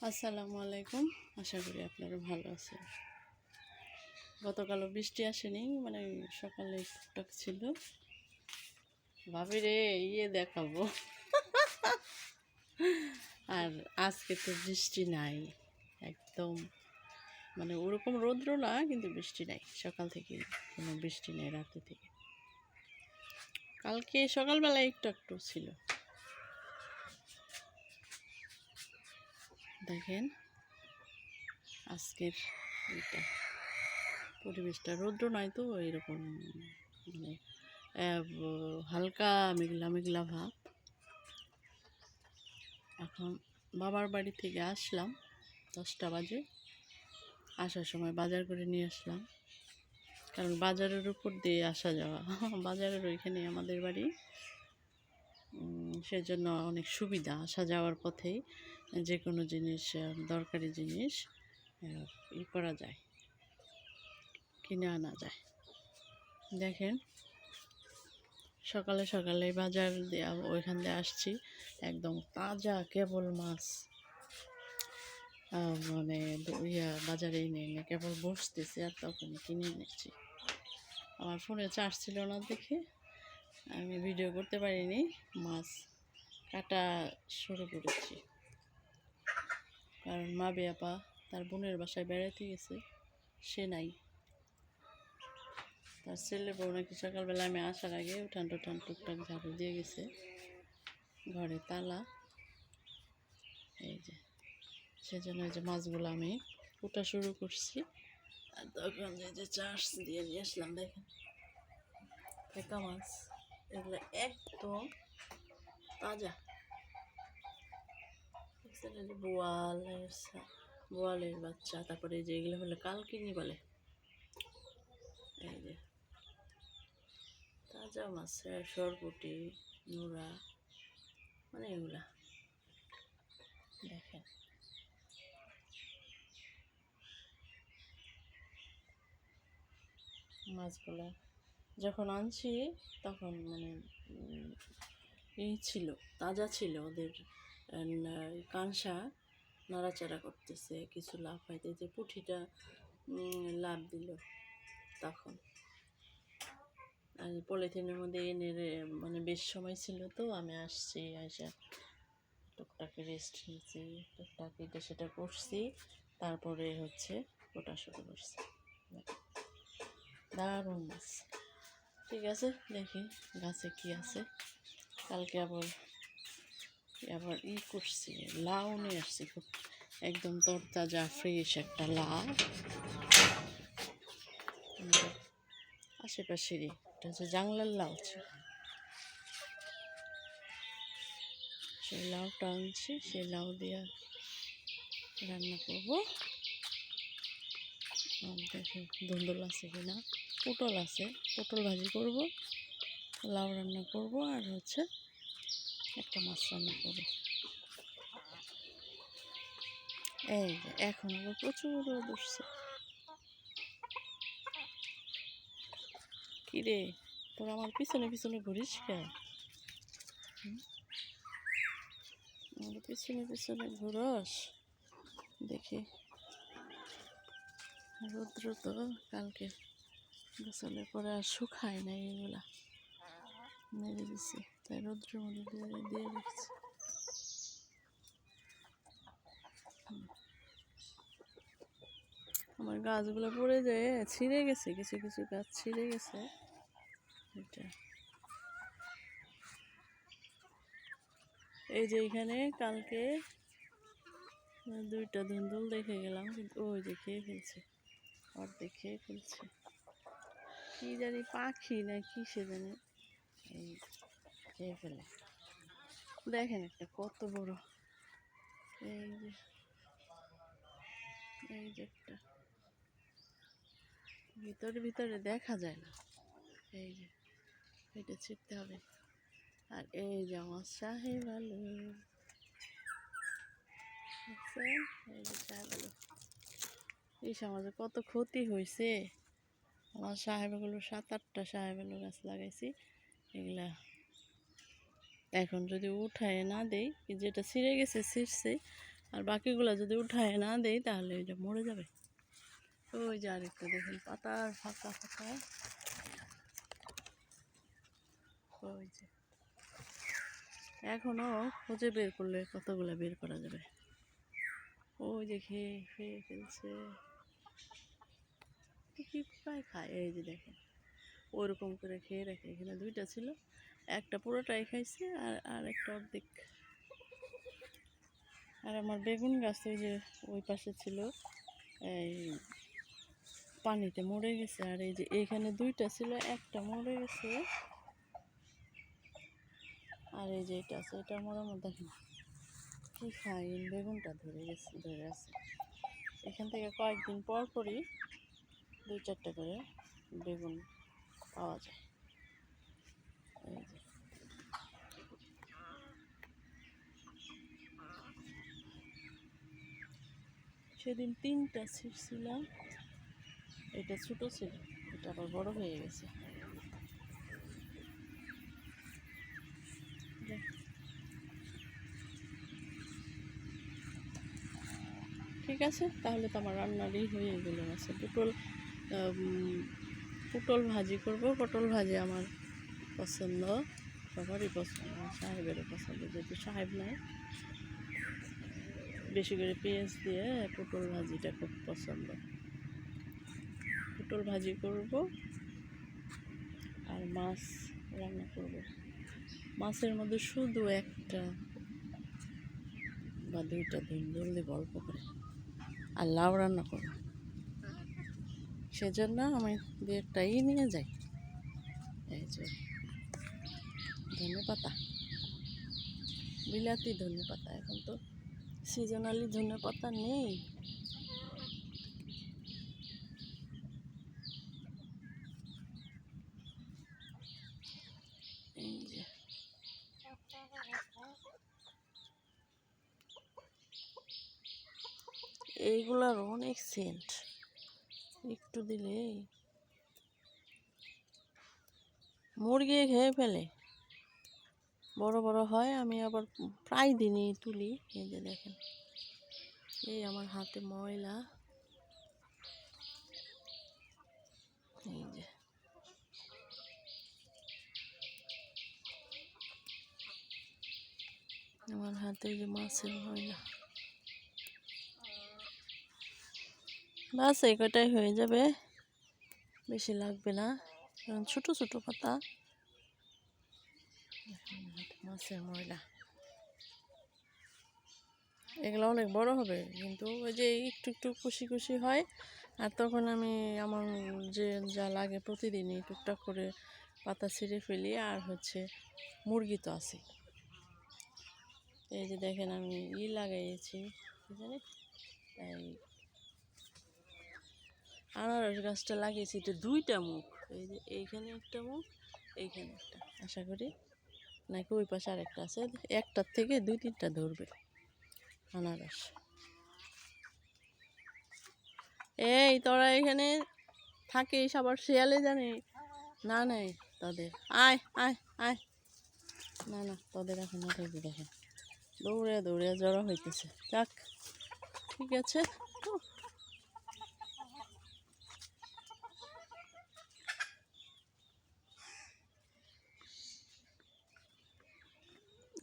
আসসালামু আলাইকুম। আশা করি আপনারা ভালো আছেন। গতকালও বৃষ্টি আসেনি, মানে সকালে টুকটাক ছিল। ভাবি রে দেখাবো। আর আজকে তো বৃষ্টি নাই একদম, মানে ওরকম রৌদ্র না, কিন্তু বৃষ্টি নাই সকাল থেকে, কোনো বৃষ্টি নেই রাতে থেকে। কালকে সকালবেলায় একটু একটু ছিল। দেখেন আজকের এটা পরিবেশটা, রৌদ্র নাই তো এরকম, মানে হালকা মেঘলা মেঘলা ভাব। এখন বাবার বাড়ি থেকে আসলাম 10টা বাজে। আসার সময় বাজার করে নিয়ে আসলাম, কারণ বাজারের উপর দিয়ে আসা যাওয়া, বাজারের ওইখানে আমাদের বাড়ি, সেজন্য অনেক সুবিধা। আসা যাওয়ার পথেই যে কোনো জিনিস, দরকারি জিনিস করা যায়, কিনে আনা যায়। দেখেন সকালে সকালে বাজার দিয়ে ওইখান দিয়ে আসছি, একদম তাজা কেবল মাছ, মানে বাজারে নিয়ে কেবল বসতেছি, আর তখন কিনে নিচ্ছি। আমার ফোনে চার্জ ছিল না দেখে আমি ভিডিও করতে পারিনি। মাছ কাটা শুরু করেছি, কারণ মা বেয়াপা তার বোনের বাসায় বেড়াতে গেছে, সে নাই। তার ছেলে বউ নাকি সকালবেলা আমি আসার আগে উঠান টুঠান টুকটাক ঝাড়ু দিয়ে গেছে, ঘরে তালা। এই যে সেজন্য এই যে মাছগুলো আমি কুটা শুরু করছি। আর তখন যে চার্জ দিয়ে নিয়ে আসলাম, দেখেন ফেকা মাছ, এগুলো একদম তাজা। বোয়ালের বাচ্চা, তারপরে যে এগুলো হলো কালকিনি বলে। এই যে তাজা মাছ, সরপুটি, নোরা, মানে এগুলা দেখেন। মাছগুলা যখন আনছি তখন মানে এই ছিল, তাজা ছিল। ওদের কাঁসা নাড়াচাড়া করতেছে, কিছু লাভ হইতে যে পুঁঠিটা লাভ দিল তখন। আর পলিথিনের মধ্যে এনে মানে বেশ সময় ছিল তো, আমি আসছি, আসা টুকটাক রেস্ট নিয়েছি, টুকটাক এটা সেটা করছি, তারপরে হচ্ছে ওটা শুরু করছি। দারুণ মাছ। ঠিক আছে, দেখি গাছে কি আছে। কালকে আবার করছি, লাউ নিয়ে আসছি, খুব একদম তরতাজা ফ্রেশ একটা লাউ। আশেপাশেরই, এটা হচ্ছে জাংলার লাউ, সেই লাউটা আনছি, সেই লাউ দিয়ে রান্না করবো। দেখুন ধুন্দুল আছে কিনা, পটল আছে, পটল ভাজি করব, লাউ রান্না করব, আর হচ্ছে একটা মাছ রান্না করব। এই যে এখন আবার প্রচুর রোদ উঠছে। কিরে তোর আমার পিছনে পিছনে ঘুরিস কেন? আমার পিছনে পিছনে ঘুরস দেখি। রৌদ্র তো কালকে গোসলের পরে আর শুকায় নাই, এগুলা মেরে দিছি, তাই রৌদ্রের মধ্যে দিয়ে রেখেছি। আমার গাছগুলো পড়ে যায়, ছিঁড়ে গেছে, কিছু কিছু গাছ ছিঁড়ে গেছে। এটা এই যে এখানে কালকে 2টা ধুন্দুল দেখে গেলাম, কিন্তু ওই যে খেয়ে ফেলছে, অর্ধেক খেয়ে ফেলছে। কি জানি পাখি না কি সে জানে, এই খেয়ে ফেলে। দেখেন একটা কত বড়, এই যে একটা ভিতরে ভিতরে দেখা যায় না, এই যে এটা ছিঁড়তে হবে। আর এই যে আমার সাহেব আলু, এই যে সাহেব আলু, এই সমাজে কত ক্ষতি হয়েছে। আমার সাহেবগুলো 7-8টা সাহেব আলু গাছ লাগাইছি, এগুলা এখন যদি উঠায় না দেই, যেটা ছিঁড়ে গেছে ছিঁড়ছে, আর বাকিগুলো যদি উঠায় না দেই তাহলে এটা মরে যাবে। ওই যে আরেকটা দেখুন পাতার ফাঁকা ফাঁকা, ওই যে এখনো খুঁজে বের করলে কতগুলো বের করা যাবে। ওই যে খেয়ে খেয়ে ফেলছে, কি প্রায় খায়। এই যে দেখেন ওরকম করে খেয়ে রাখে। এখানে দুইটা ছিল, একটা পুরোটাই খাইছে আর আর একটা অর্ধেক। আর আমার বেগুন গাছ ওই যে ওই পাশে ছিল, এই পানিতে মরে গেছে। আর এই যে এইখানে দুইটা ছিল, একটা মরে গেছে আর এই যে এটা আছে, এটা মরার মধ্যে দেখেন কি ফাইন বেগুনটা ধরে আছে। এখান থেকে কয়েকদিন পর পরই 2-4টা করে বেগুন পাওয়া যায়। এই যে সেদিন 3টা ছিঁড়ছিলাম, এটা ছোট ছিল, এটা আবার বড় হয়ে গেছে। ঠিক আছে, তাহলে তো আমার রান্নারই হয়ে গেল। আছে পটল ভাজি করব। পটল ভাজি আমার পছন্দ, সবারই পছন্দ, সাহেবেরও পছন্দ, যেহেতু সাহেব নাই। বেশি করে পেঁয়াজ দিয়ে পটল ভাজিটা খুব পছন্দ। পটল ভাজি করব আর মাছ রান্না করব। মাছের মধ্যে শুধু একটা বা দুইটা দিন জলদি অল্প করে, আর লাউ রান্না করব। সেজন্য আমি 2-1টাই নিয়ে যাই। এই যে ধনে পাতা, বিলাতি ধনে পাতা, এখন তো সিজনালি ধনে পাতা নেই। এই যে এইগুলার অনেক সেন্ট, একটু দিলেই মুরগি খেয়ে ফেলে, বড় বড় হয়। আমি আবার প্রায় দিনই তুলি। এই যে দেখেন, এই আমার হাতে ময়লা। এই যে আমার হাতে যে মাছের ময়লা। বাস এই কটাই হয়ে যাবে, বেশি লাগবে না, কারণ ছোট ছোট পাতা। মাছের ময়লা এগুলো অনেক বড় হবে, কিন্তু ওই যে একটু একটু কুশি কুশি হয়। আর তখন আমি আমার যে যা লাগে প্রতিদিনই টুকটাক করে পাতা ছিঁড়ে ফেলি। আর হচ্ছে মুরগি তো আছে। এই যে দেখেন আমি লাগাইছি, জানি এই আনারস গাছটা লাগিয়েছি, এটা 2টা মুখ। এই যে এইখানে একটা মুখ, এইখানে একটা, আশা করি নাকি ওই পাশে আরেকটা আছে, একটার থেকে 2-3টা ধরবে আনারস। এই তোরা এখানে থাকিস, আবার শিয়ালে জানি না নেই তাদের। আয় আয় আয়, না না তোদের এখন না থাকবে। দেখেন দৌড়ে দৌড়ে জড়ো হইতেছে। যাক ঠিক আছে।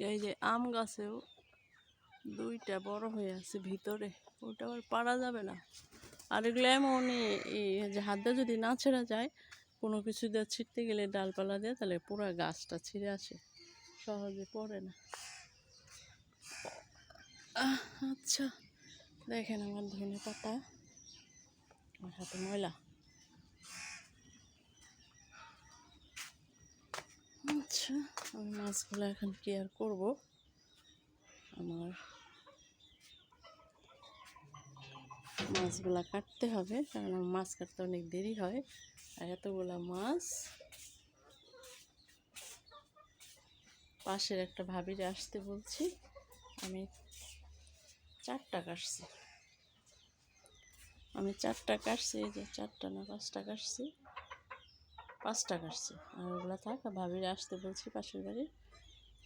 এই যে আম গাছেও 2টা বড় হয়ে আছে ভিতরে, ওটা আবার পারা যাবে না। আর এগুলো এমনই, এই যে হাত দিয়ে যদি না ছেঁড়া যায়, কোনো কিছু দিয়ে ছিঁড়তে গেলে ডালপালা দিয়ে, তাহলে পুরো গাছটা ছিঁড়ে আসে, সহজে পড়ে না। আচ্ছা দেখেন আমার ধনে পাতা, আমার হাতে ময়লা। আচ্ছা আমি মাছগুলো এখন কেয়ার করব। আমার মাছগুলা কাটতে হবে, কারণ আমার মাছ কাটতে অনেক দেরি হয়। আর এতগুলা মাছ, পাশের একটা ভাবিরে আসতে বলছি, আমি 4টা কাটছি। এই যে 4টা না 5টা কাটছি, 5টা কাটছি। আর ওগুলো থাক, ভাবিরে আসতে বলছি পাশের বাড়ি।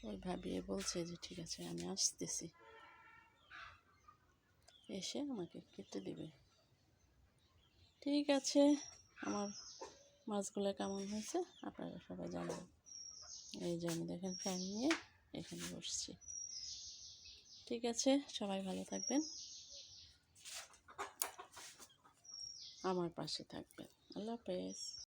ওই ভাবিয়ে বলছে যে ঠিক আছে আমি আসতেছি। এসে আমাকে কেটে দিবে। ঠিক আছে, আমার মাছগুলো কেমন হয়েছে আপনারা সবাই জানাবেন। এই যে আমি দেখেন ফ্যান নিয়ে এখানে বসছি। ঠিক আছে, সবাই ভালো থাকবেন, আমার পাশে থাকবেন। আল্লাহ হাফেজ।